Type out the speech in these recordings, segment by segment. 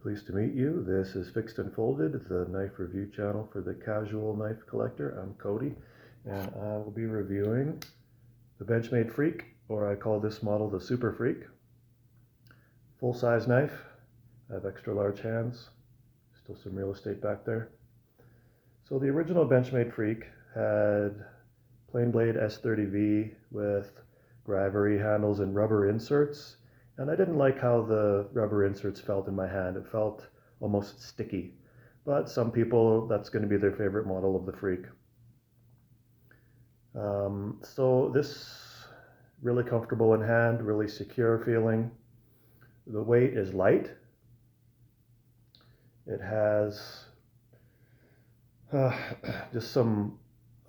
Pleased to meet you. This is Fixed and Folded, the knife review channel for the casual knife collector. I'm Cody, and I will be reviewing the Benchmade Freek, or I call this model the Super Freek. Full-size knife. I have extra large hands. Still some real estate back there. So the original Benchmade Freek had plain blade S30V with Gravity handles and rubber inserts. And I didn't like how the rubber inserts felt in my hand. It felt almost sticky. But some people, that's going to be their favorite model of the Freek. So this, really comfortable in hand, really secure feeling. The weight is light. It has just a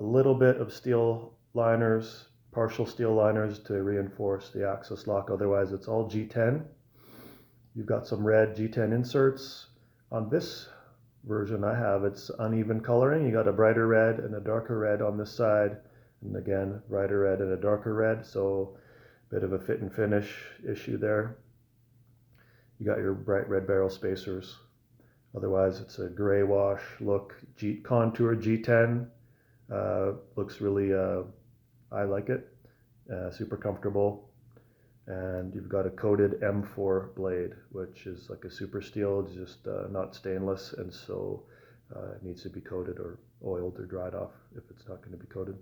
little bit of steel liners, partial steel liners to reinforce the axis lock. Otherwise, it's all G10. You've got some red G10 inserts. On this version I have, it's uneven coloring. You got a brighter red and a darker red on this side, and again, brighter red and a darker red. So a bit of a fit and finish issue there. You got your bright red barrel spacers. Otherwise, it's a gray wash look, contour G10. Looks really, I like it. Super comfortable. And you've got a coated M4 blade, which is like a super steel. It's just not stainless, and so it needs to be coated or oiled or dried off if it's not going to be coated.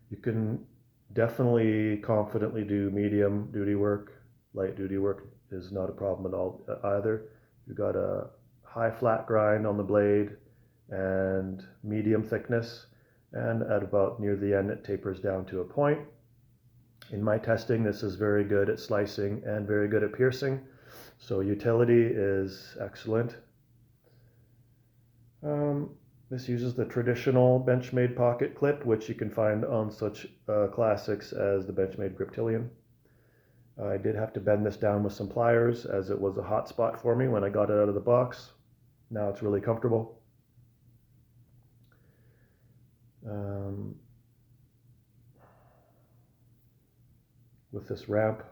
You can definitely confidently do medium duty work. Light duty work is not a problem at all either. You've got a high flat grind on the blade and medium thickness, and at about near the end it tapers down to a point. In my testing, this is very good at slicing and very good at piercing, so utility is excellent. This uses the traditional Benchmade pocket clip, which you can find on such classics as the Benchmade Griptilian. I did have to bend this down with some pliers, as it was a hot spot for me when I got it out of the box. Now it's really comfortable. With this ramp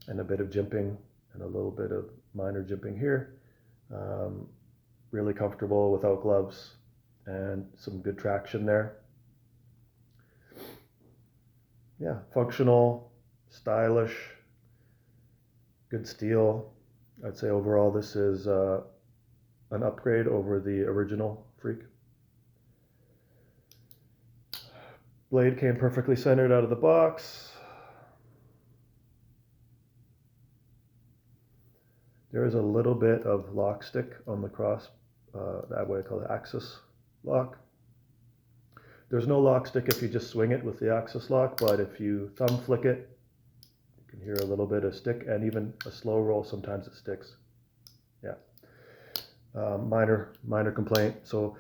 and a bit of jimping and a little bit of minor jimping here, really comfortable without gloves and some good traction there. Yeah, functional, stylish, good steel. I'd say overall this is an upgrade over the original Freek. Blade came perfectly centered out of the box. There is a little bit of lock stick on the cross, that way I call it axis lock. There's no lock stick if you just swing it with the axis lock, but if you thumb flick it, you can hear a little bit of stick, and even a slow roll, sometimes it sticks. Yeah, minor complaint. So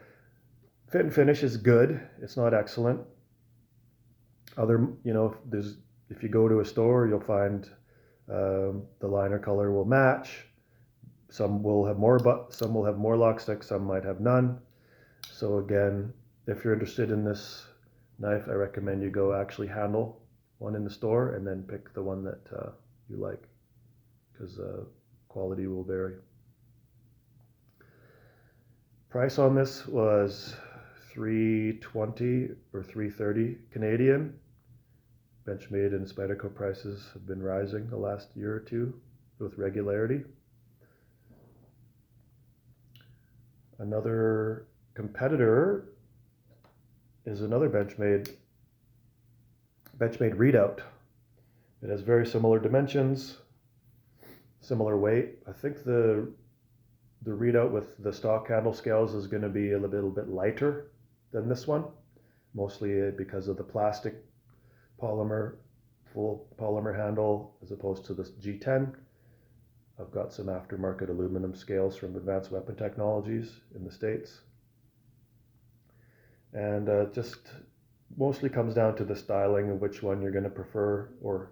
fit and finish is good. It's not excellent. If you go to a store, you'll find the liner color will match. Some will have more lock sticks, some might have none. So again, if you're interested in this knife, I recommend you go actually handle one in the store and then pick the one that you like, because quality will vary. Price on this was $320 or $330 Canadian. Benchmade and Spyderco prices have been rising the last year or two with regularity. Another competitor is another Benchmade Readout. It has very similar dimensions, similar weight. I think the Readout with the stock handle scales is going to be a little bit lighter than this one, mostly because of the plastic full polymer handle as opposed to this G10. I've got some aftermarket aluminum scales from Advanced Weapon Technologies in the States. And just mostly comes down to the styling of which one you're going to prefer, or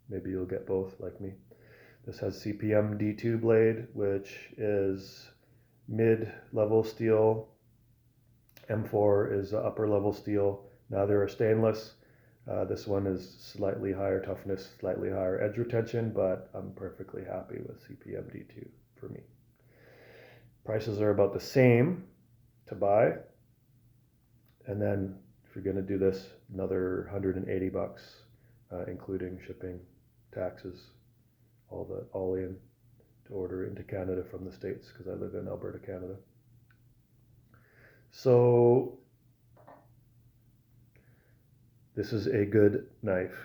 maybe you'll get both like me. This has CPM D2 blade, which is mid-level steel. M4 is upper level steel. Neither are stainless. This one is slightly higher toughness, slightly higher edge retention, but I'm perfectly happy with CPMD2 for me. Prices are about the same to buy. And then if you're going to do this, another $180, including shipping, taxes, all in to order into Canada from the States, because I live in Alberta, Canada. So this is a good knife.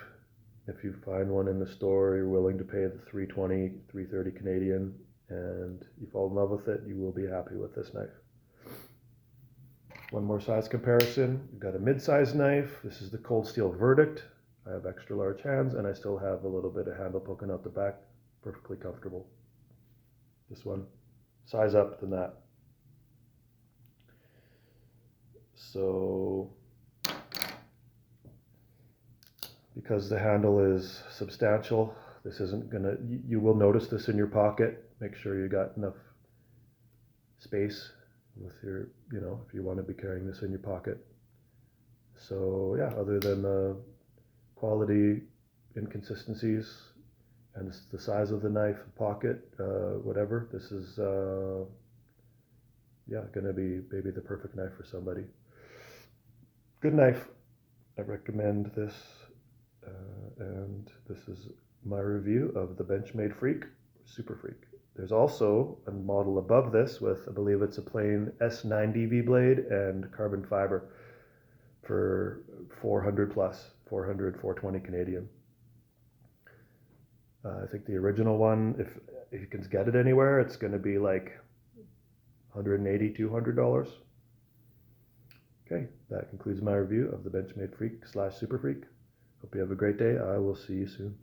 If you find one in the store, you're willing to pay the $320, $330 Canadian, and you fall in love with it, you will be happy with this knife. One more size comparison. You've got a mid-size knife. This is the Cold Steel Verdict. I have extra large hands, and I still have a little bit of handle poking out the back. Perfectly comfortable. This one, size up than that. So, because the handle is substantial, this isn't gonna, you will notice this in your pocket. Make sure you got enough space with your, if you want to be carrying this in your pocket. So yeah, other than the quality inconsistencies and the size of the knife, pocket, whatever, this is gonna be maybe the perfect knife for somebody. Good knife. I recommend this, and this is my review of the Benchmade Freek Super Freek. There's also a model above this with, I believe it's a plain S9DV blade and carbon fiber for 400 plus, 400, 420 Canadian. I think the original one, if you can get it anywhere, it's going to be like $180, $200. Okay, that concludes my review of the Benchmade Freek / Super Freek. Hope you have a great day. I will see you soon.